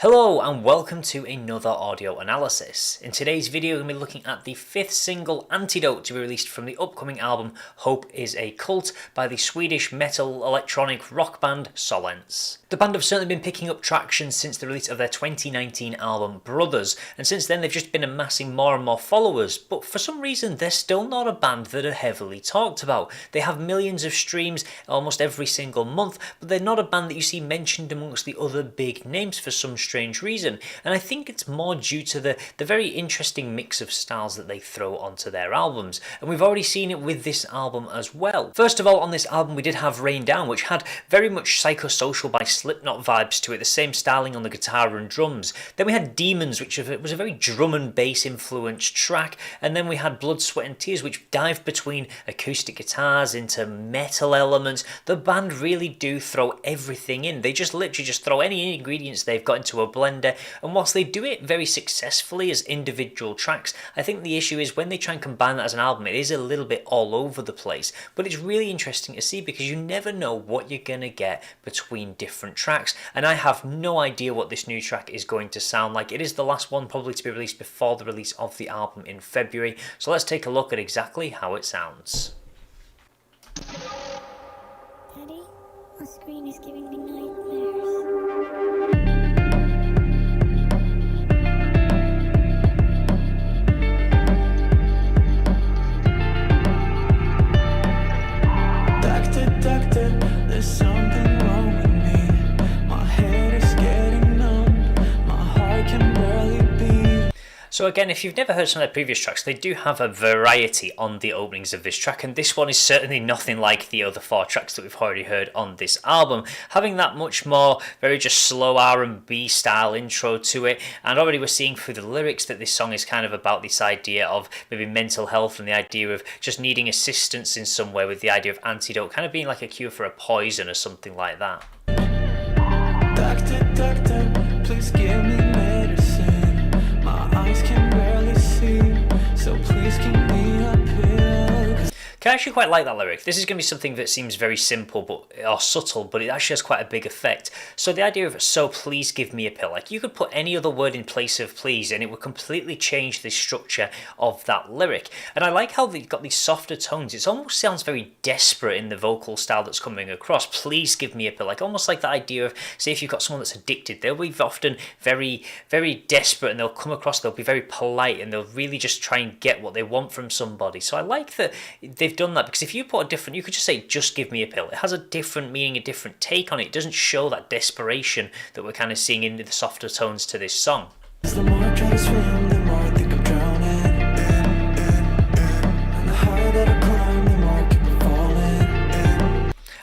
Hello and welcome to another audio analysis. In today's video we're going to be looking at the fifth single Antidote to be released from the upcoming album Hope is a Cult by the Swedish metal electronic rock band Solence. The band have certainly been picking up traction since the release of their 2019 album Brothers, and since then they've just been amassing more and more followers, but for some reason they're still not a band that are heavily talked about. They have millions of streams almost every single month, but they're not a band that you see mentioned amongst the other big names for some strange reason, and I think it's more due to the very interesting mix of styles that they throw onto their albums, and we've already seen it with this album as well. First of all, on this album we did have Rain Down, which had very much Psychosocial by Slipknot vibes to it, the same styling on the guitar and drums. Then we had Demons, which was a very drum and bass influenced track, and then we had Blood, Sweat and Tears, which dived between acoustic guitars into metal elements. The band really do throw everything in. They just literally just throw any ingredients they've got into a blender, and whilst they do it very successfully as individual tracks, I think the issue is when they try and combine that as an album, it is a little bit all over the place. But it's really interesting to see because you never know what you're gonna get between different tracks, and I have no idea what this new track is going to sound like. It is the last one probably to be released before the release of the album in February, so let's take a look at exactly how it sounds. Daddy, my screen is giving me nightmares. There's something wrong with me. My head is getting numb. My heart can barely beat. So again, if you've never heard some of their previous tracks, they do have a variety on the openings of this track, and this one is certainly nothing like the other four tracks that we've already heard on this album, having that much more very just slow R&B style intro to it. And already we're seeing through the lyrics that this song is kind of about this idea of maybe mental health and the idea of just needing assistance in some way, with the idea of antidote kind of being like a cure for a poison or something like that. Doctor, doctor, please give me medicine. My eyes can barely see, so please give me a pill. I actually quite like that lyric. This is going to be something that seems very simple or subtle, but it actually has quite a big effect. So the idea of "so please give me a pill," like you could put any other word in place of please and it would completely change the structure of that lyric. And I like how they've got these softer tones. It almost sounds very desperate in the vocal style that's coming across. Please give me a pill, like almost like the idea of, say if you've got someone that's addicted, they'll be often very, very desperate, and they'll come across, they'll be very polite, and they'll really just try and get what they want from somebody. So I like that they've done that, because if you put a different, you could just say just give me a pill. It has a different meaning, a different take on it. It doesn't show that desperation that we're kind of seeing in the softer tones to this song. The more I try to swim, the more I think I'm drowning. And the higher that I climb, the more I keep falling.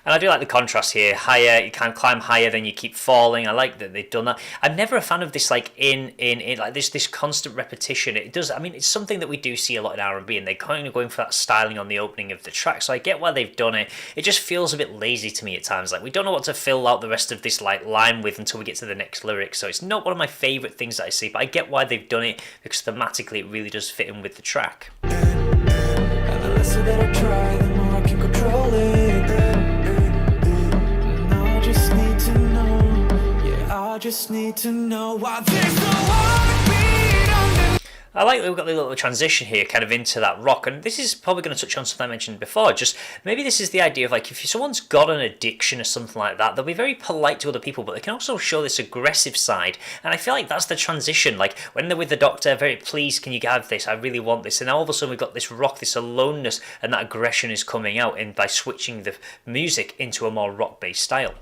And I do like the contrast here. Higher, you can climb higher, then you keep falling. I like that they've done that. I'm never a fan of this like in like this constant repetition. It does, I mean, it's something that we do see a lot in R&B, and they're kind of going for that styling on the opening of the track. So I get why they've done it. It just feels a bit lazy to me at times. Like we don't know what to fill out the rest of this like line with until we get to the next lyric. So it's not one of my favorite things that I see, but I get why they've done it, because thematically it really does fit in with the track. And the less that I try, the more I can control it. I just need to know why there's no heartbeat under. I like that we've got the little transition here kind of into that rock, and this is probably going to touch on something I mentioned before. Just maybe this is the idea of like if someone's got an addiction or something like that, they'll be very polite to other people, but they can also show this aggressive side, and I feel like that's the transition. Like when they're with the doctor, very please can you have this, I really want this, and now all of a sudden we've got this rock, this aloneness, and that aggression is coming out in by switching the music into a more rock based style.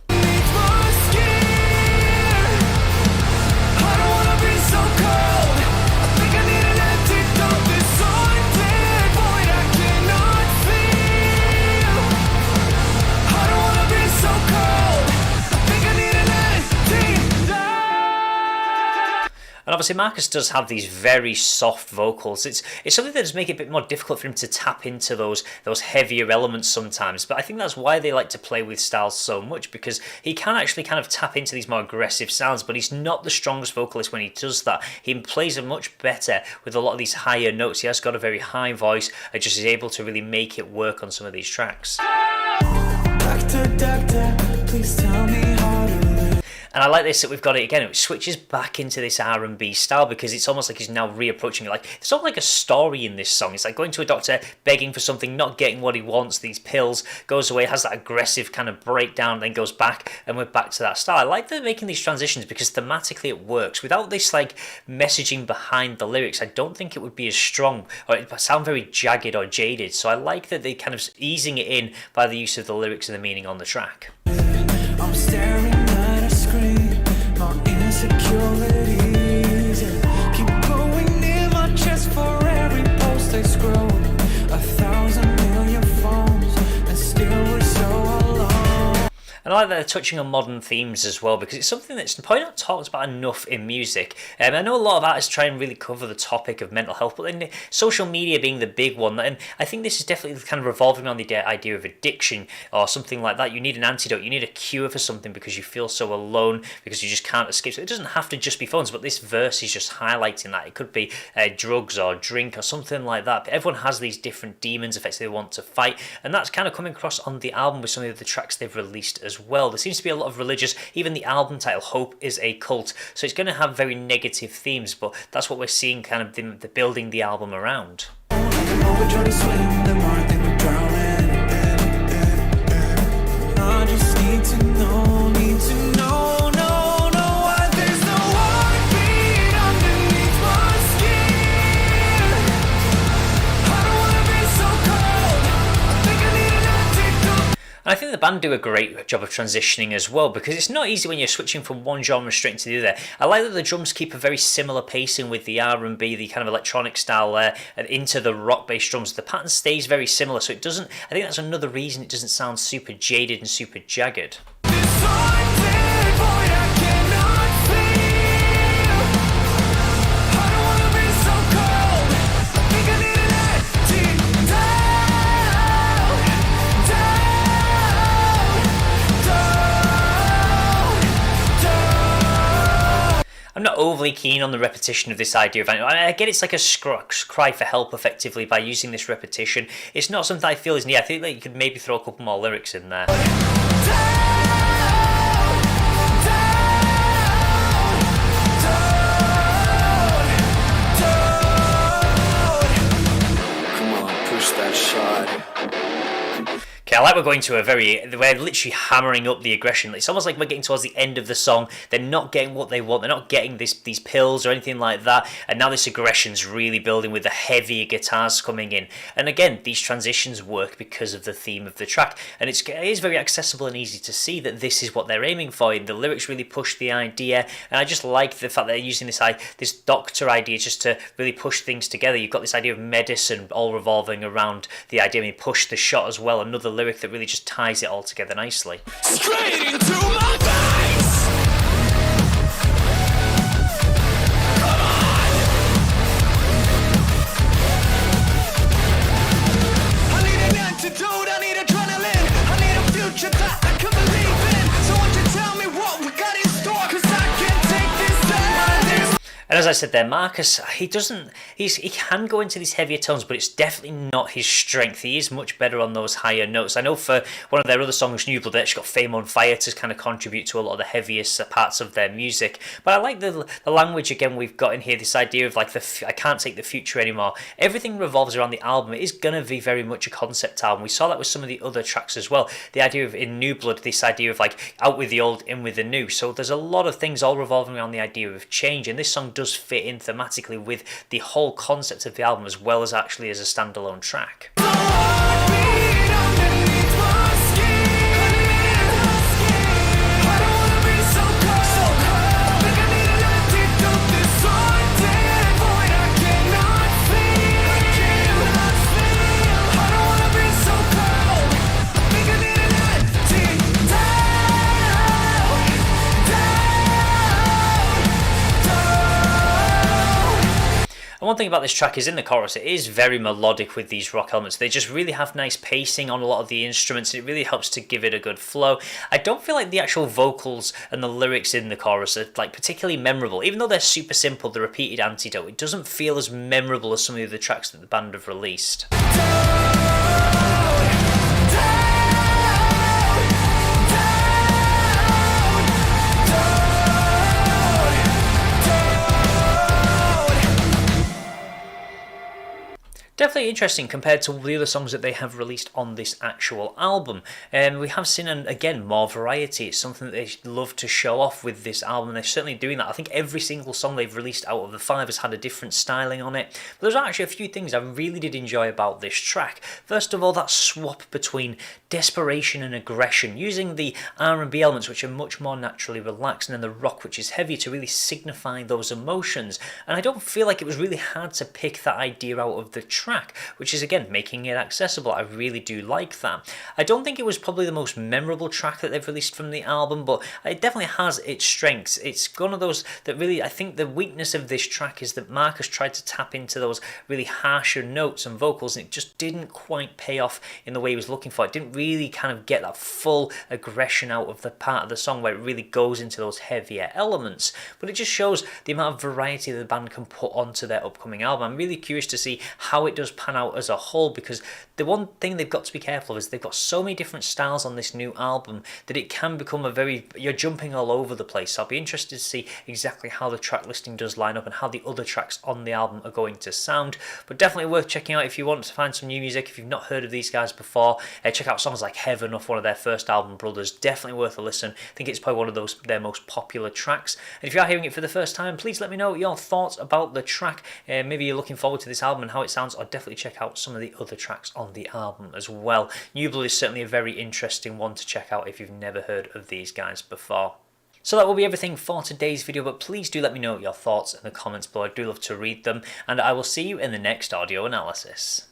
And obviously Marcus does have these very soft vocals. It's something that does make it a bit more difficult for him to tap into those heavier elements sometimes. But I think that's why they like to play with styles so much, because he can actually kind of tap into these more aggressive sounds, but he's not the strongest vocalist when he does that. He plays it much better with a lot of these higher notes. He has got a very high voice and just is able to really make it work on some of these tracks. Doctor, doctor, please tell me how to live. And I like this that we've got it again. It switches back into this R&B style because it's almost like he's now reapproaching it. Like there's sort of like a story in this song. It's like going to a doctor, begging for something, not getting what he wants, these pills, goes away, has that aggressive kind of breakdown, then goes back, and we're back to that style. I like that they're making these transitions because thematically it works. Without this like messaging behind the lyrics, I don't think it would be as strong, or it would sound very jagged or jaded. So I like that they kind of easing it in by the use of the lyrics and the meaning on the track. I'm staring at a screen, my insecurities keep going near my chest for every post I scroll. 1,000 million phones, and still we're so alone. And I like that they're touching on modern themes as well, because it's something that's probably not talked about enough in music. I know a lot of artists try and really cover the topic of mental health, but then social media being the big one, and I think this is definitely kind of revolving on the idea of addiction or something like that. You need an antidote, you need a cure for something because you feel so alone, because you just can't escape. So it doesn't have to just be phones, but this verse is just highlighting that. It could be drugs or drink or something like that. But everyone has these different demons, effects they want to fight, and that's kind of coming across on the album with some of the tracks they've released as well. There seems to be a lot of religious, even the album title, Hope is a Cult, so it's going to have very negative themes, but that's what we're seeing kind of the building the album around. I just need to know, why there's no heartbeat underneath my skin. I don't wanna be so cold, I think I need an antidote. And I think the band do a great job of transitioning as well, because it's not easy when you're switching from one genre straight into the other. I like that the drums keep a very similar pacing with the R&B, the kind of electronic style there, and into the rock-based drums. The pattern stays very similar, so it doesn't. I think that's another reason it doesn't sound super jaded and super jagged. This haunted void I cannot feel. I don't wanna be so cold, I think I need an antidote. I'm not overly keen on the repetition of this idea of. I get it's like a cry for help effectively by using this repetition. It's not something I feel is neat. I think that you could maybe throw a couple more lyrics in there. Okay, I like we're going to we're literally hammering up the aggression. It's almost like we're getting towards the end of the song. They're not getting what they want. They're not getting these pills or anything like that. And now this aggression's really building with the heavier guitars coming in. And again, these transitions work because of the theme of the track. And it is very accessible and easy to see that this is what they're aiming for. And the lyrics really push the idea. And I just like the fact that they're using this doctor idea just to really push things together. You've got this idea of medicine all revolving around the idea. I mean, push the shot as well. Another lyric that really just ties it all together nicely. Straight into my face. Come on. I need an antidote, I need adrenaline, I need a future that I can believe in. So won't you tell me what we got in store, 'cause I can't take this down. And as I said there, Marcus, he can go into these heavier tones, but it's definitely not his strength. He is much better on those higher notes. I know for one of their other songs, New Blood, they actually got Fame on Fire to kind of contribute to a lot of the heaviest parts of their music. But I like the language again we've got in here, this idea of like I can't take the future anymore. Everything revolves around the album. It is going to be very much a concept album. We saw that with some of the other tracks as well. The idea of in New Blood, this idea of like out with the old, in with the new. So there's a lot of things all revolving around the idea of change, and this song does fit in thematically with the whole concept of the album as well as actually as a standalone track. And one thing about this track is in the chorus, it is very melodic with these rock elements. They just really have nice pacing on a lot of the instruments. It really helps to give it a good flow. I don't feel like the actual vocals and the lyrics in the chorus are like particularly memorable. Even though they're super simple, the repeated Antidote, it doesn't feel as memorable as some of the other tracks that the band have released. Definitely interesting compared to the other songs that they have released on this actual album. We have seen, again, more variety. It's something that they love to show off with this album, and they're certainly doing that. I think every single song they've released out of the 5 has had a different styling on it. But there's actually a few things I really did enjoy about this track. First of all, that swap between desperation and aggression, using the R&B elements, which are much more naturally relaxed, and then the rock, which is heavier, to really signify those emotions. And I don't feel like it was really hard to pick that idea out of the track, which is again making it accessible. I really do like that. I don't think it was probably the most memorable track that they've released from the album, but it definitely has its strengths. It's one of those that really, I think the weakness of this track is that Marcus tried to tap into those really harsher notes and vocals, and it just didn't quite pay off in the way he was looking for. It didn't really kind of get that full aggression out of the part of the song where it really goes into those heavier elements, but it just shows the amount of variety that the band can put onto their upcoming album. I'm really curious to see how it does pan out as a whole, because the one thing they've got to be careful of is they've got so many different styles on this new album that it can become you're jumping all over the place. So I'll be interested to see exactly how the track listing does line up and how the other tracks on the album are going to sound, but definitely worth checking out if you want to find some new music. If you've not heard of these guys before, check out songs like Heaven off one of their first album, Brothers. Definitely worth a listen. I think it's probably one of their most popular tracks, and if you are hearing it for the first time, please let me know your thoughts about the track. Maybe you're looking forward to this album and how it sounds, or definitely check out some of the other tracks on the album as well. New Blood is certainly a very interesting one to check out if you've never heard of these guys before. So that will be everything for today's video, but please do let me know your thoughts in the comments below. I do love to read them, and I will see you in the next audio analysis.